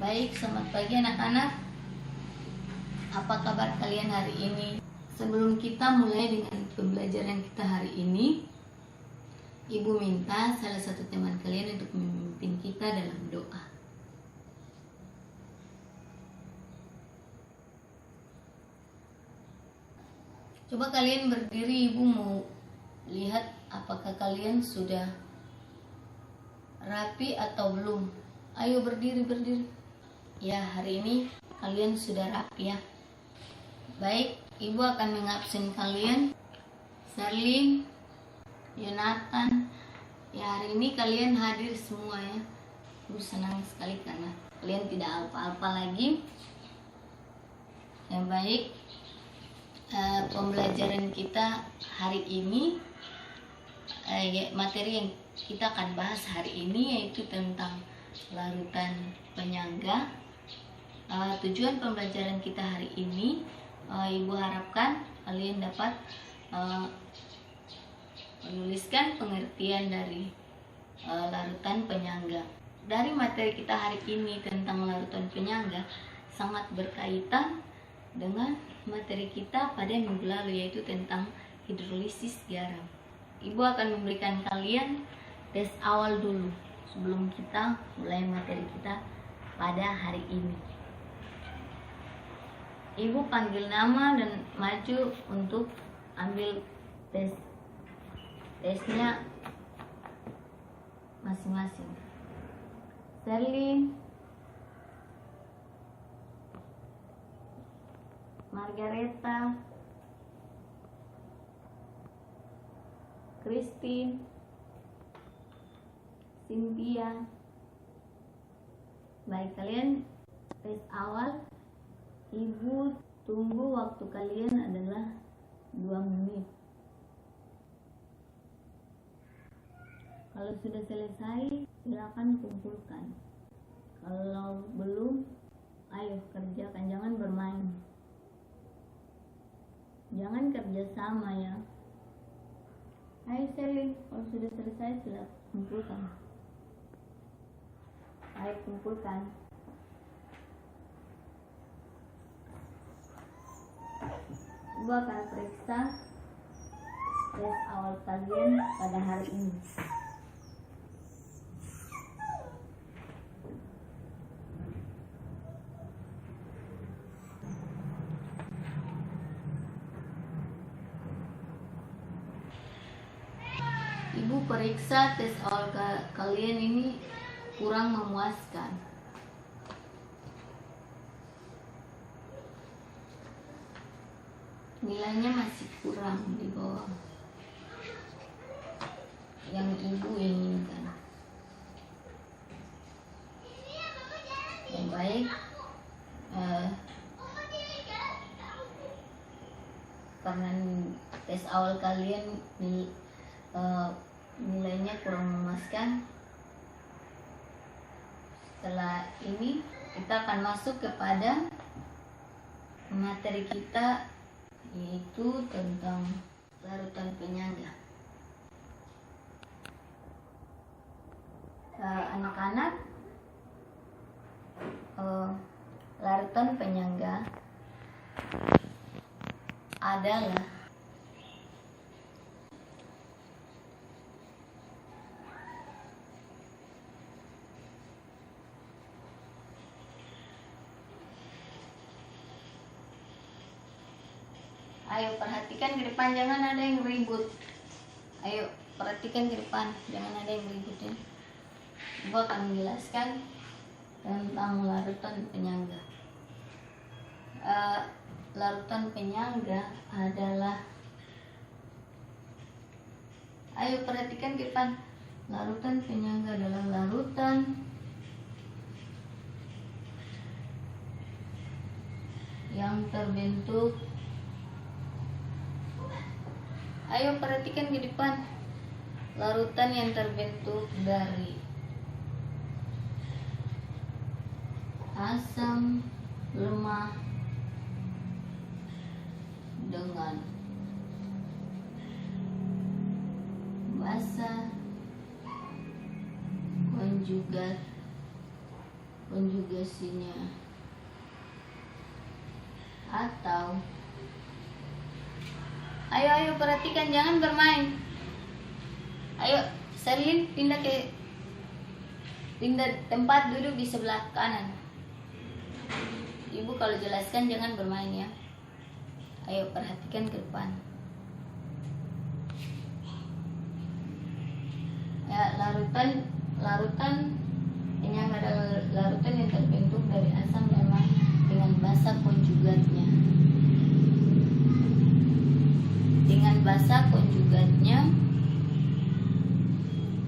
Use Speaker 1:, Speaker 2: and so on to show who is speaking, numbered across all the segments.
Speaker 1: Baik, selamat pagi anak-anak. Apa kabar kalian hari ini? Sebelum kita mulai dengan pembelajaran kita hari ini, Ibu minta salah satu teman kalian untuk memimpin kita dalam doa. Coba kalian berdiri, Ibu mau lihat apakah kalian sudah rapi atau belum. Ayo berdiri. Ya, hari ini kalian sudah rapi ya. Baik, Ibu akan mengabsen kalian. Serlin, Yonatan. Ya, hari ini kalian hadir semua ya. Ibu senang sekali karena kalian tidak apa-apa lagi. Ya, baik. Pembelajaran kita hari ini, materi yang kita akan bahas hari ini yaitu tentang larutan penyangga. Tujuan pembelajaran kita hari ini, Ibu harapkan kalian dapat menuliskan pengertian dari larutan penyangga. Dari materi kita hari ini tentang larutan penyangga sangat berkaitan dengan materi kita pada minggu lalu, yaitu tentang hidrolisis garam. Ibu akan memberikan kalian tes awal dulu sebelum kita mulai materi kita pada hari ini. Ibu panggil nama dan maju untuk ambil tesnya masing-masing. Serlin, Margareta, Christine, Cynthia. Baik, kalian tes awal. Ibu tunggu waktu kalian adalah 2 menit. Kalau sudah selesai, silakan kumpulkan. Kalau belum, ayo kerjakan, jangan bermain. Jangan kerja sama ya. Ayo Selin, kalau sudah selesai silakan kumpulkan. Ayo kumpulkan. Ibu akan periksa tes awal kalian pada hari ini. Ibu periksa tes awal kalian ini kurang memuaskan. Nilainya masih kurang di bawah yang Ibu inginkan. Yang baik, karena tes awal kalian nilainya kurang memuaskan. Setelah ini kita akan masuk kepada materi kita, yaitu tentang larutan penyangga. Anak-anak, larutan penyangga adalah ayo perhatikan ke depan, jangan ada yang ribut. Ayo perhatikan ke depan, jangan ada yang ribut ya. Ibu akan menjelaskan tentang larutan penyangga. Larutan penyangga adalah, ayo perhatikan ke depan. Larutan penyangga adalah larutan yang terbentuk. Ayo perhatikan ke depan. Larutan yang terbentuk dari asam lemah dengan basa konjugat konjugasinya, atau ayo perhatikan, jangan bermain. Ayo Serlin pindah tempat duduk di sebelah kanan. Ibu kalau jelaskan jangan bermain ya. Ayo perhatikan ke depan. Ya, larutan penyangga adalah larutan yang terbentuk dari asam lemak dengan basa konjugatnya. Dengan basa konjugatnya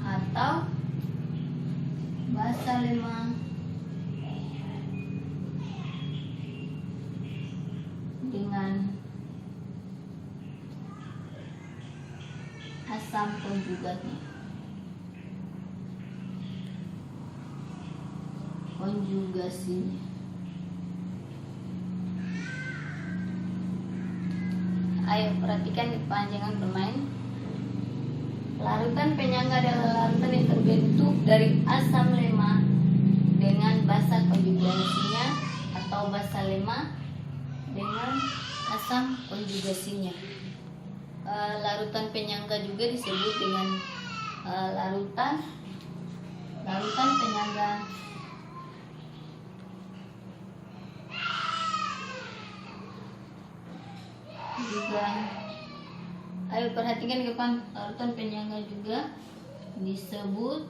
Speaker 1: atau basa lemak dengan asam konjugatnya. Konjugasinya. Ayo perhatikan di panjangan bermain. Larutan penyangga adalah larutan yang terbentuk dari asam lemak dengan basa konjugasinya atau basa lemak dengan asam konjugasinya. Larutan penyangga juga disebut dengan larutan penyangga. Juga ayo perhatikan ke depan, larutan penyangga juga disebut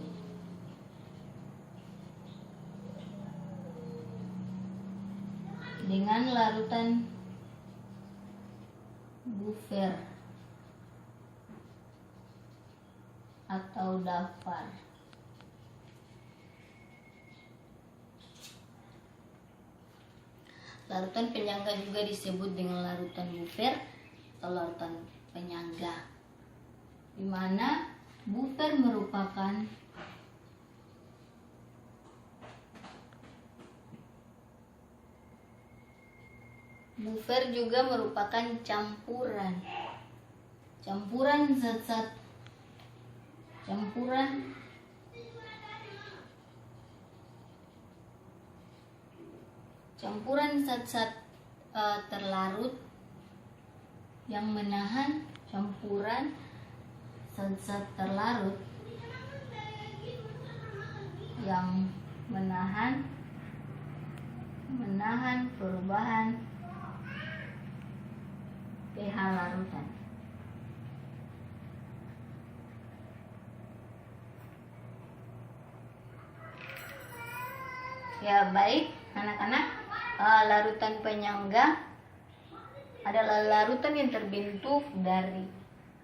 Speaker 1: dengan larutan buffer atau daftar. Larutan penyangga juga disebut dengan larutan buffer atau larutan penyangga, di mana buffer juga merupakan campuran zat-zat terlarut yang menahan campuran zat-zat terlarut yang menahan perubahan pH larutan. Ya baik anak-anak, larutan penyangga adalah larutan yang terbentuk dari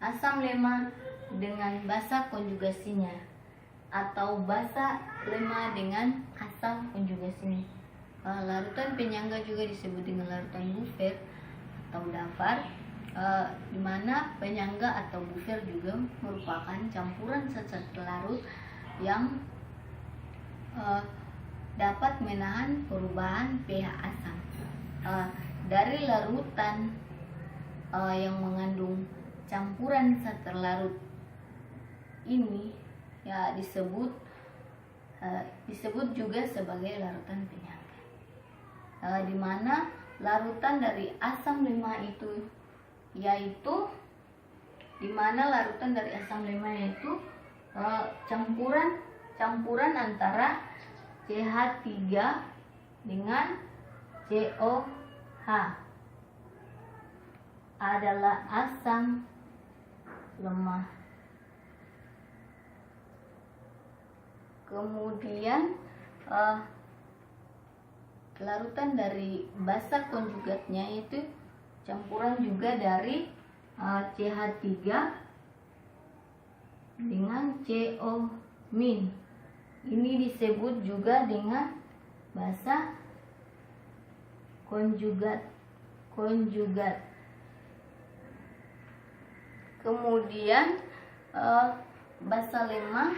Speaker 1: asam lemak dengan basa konjugasinya atau basa lemak dengan asam konjugasinya. Larutan penyangga juga disebut dengan larutan buffer atau daftar, di mana penyangga atau buffer juga merupakan campuran zat-zat larut yang dapat menahan perubahan pH asam. Dari larutan yang mengandung campuran zat terlarut ini ya disebut juga sebagai larutan penyangga, di mana larutan dari asam lemak itu campuran antara CH3 dengan COH adalah asam lemah. Kemudian larutan dari basa konjugatnya itu campuran juga dari CH3 dengan CO-. Ini disebut juga dengan basa konjugat. Kemudian basa lemak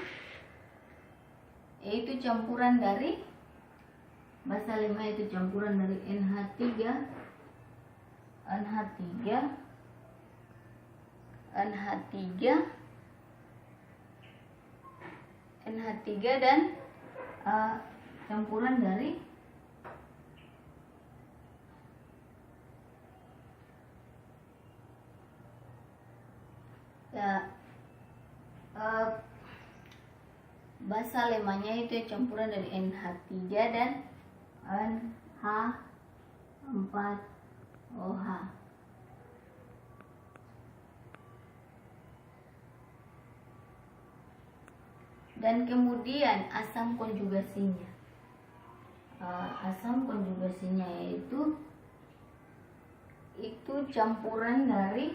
Speaker 1: yaitu campuran dari NH3 dan campuran dari basa lemanya itu campuran dari NH3 dan NH4OH. Dan kemudian asam konjugasinya. Asam konjugasinya itu campuran dari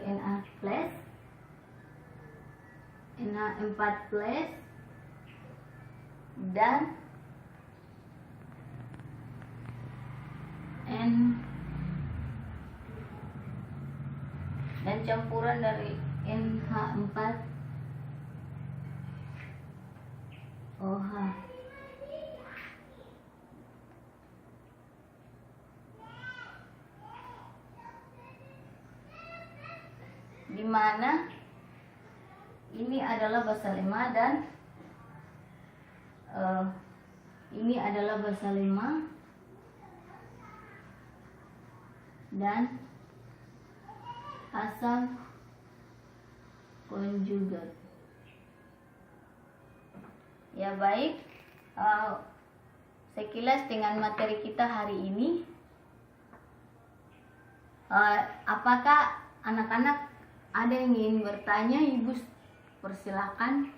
Speaker 1: Na plus, Na4 plus, dan campuran dari NH4OH. Di mana ini adalah basa lemah dan ini adalah basa lemah dan asam konjugat. Ya baik, sekilas dengan materi kita hari ini, apakah anak-anak ada yang ingin bertanya? Ibu persilakan.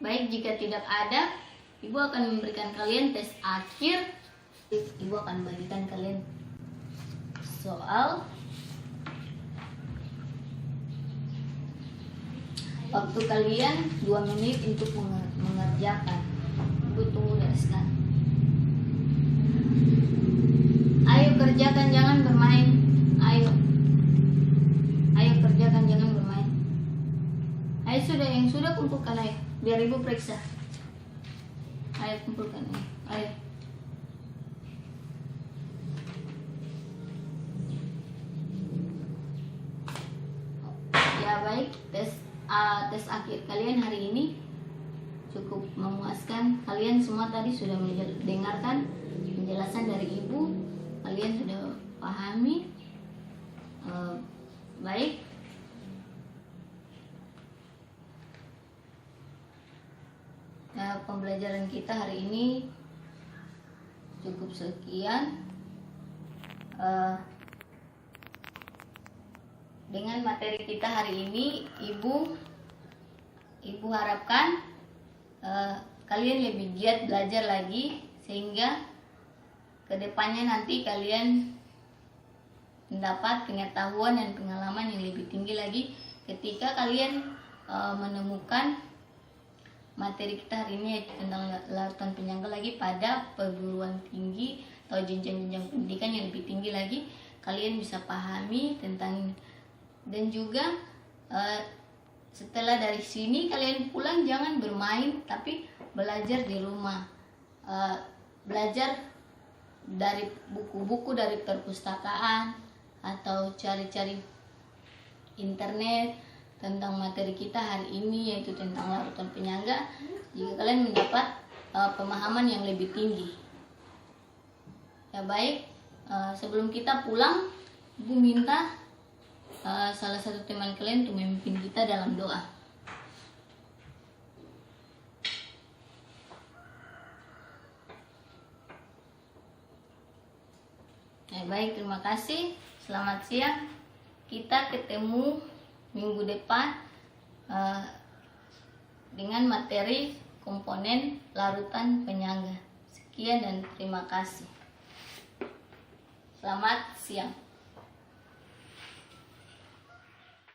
Speaker 1: Baik, jika tidak ada, Ibu akan memberikan kalian tes akhir. Ibu akan bagikan kalian soal. Waktu kalian 2 menit untuk mengerjakan. Ibu tunggu dari sekarang. Ayo kerjakan, jangan bermain. Ayo kerjakan, jangan bermain. Ayo sudah, yang sudah kumpulkan, ayo biar Ibu periksa. Ayo kumpulkan, ayo. Ya baik, tes akhir kalian hari ini cukup memuaskan. Kalian semua tadi sudah mendengarkan penjelasan dari Ibu. Kalian sudah pahami. Baik. Pembelajaran kita hari ini cukup sekian. Dengan materi kita hari ini, Ibu harapkan kalian lebih giat belajar lagi, sehingga kedepannya nanti kalian mendapat pengetahuan dan pengalaman yang lebih tinggi lagi ketika kalian menemukan materi kita hari ini, yaitu tentang larutan penyangga lagi pada perguruan tinggi atau jenjang-jenjang pendidikan yang lebih tinggi lagi. Kalian bisa pahami tentang, dan juga setelah dari sini kalian pulang jangan bermain, tapi belajar di rumah. Belajar dari buku-buku dari perpustakaan atau cari-cari internet tentang materi kita hari ini, yaitu tentang larutan penyangga, jika kalian mendapat pemahaman yang lebih tinggi. Ya baik, sebelum kita pulang, Ibu minta salah satu teman kalian untuk memimpin kita dalam doa. Ya baik, terima kasih. Selamat siang. Kita ketemu minggu depan dengan materi komponen larutan penyangga. Sekian dan terima kasih. Selamat siang.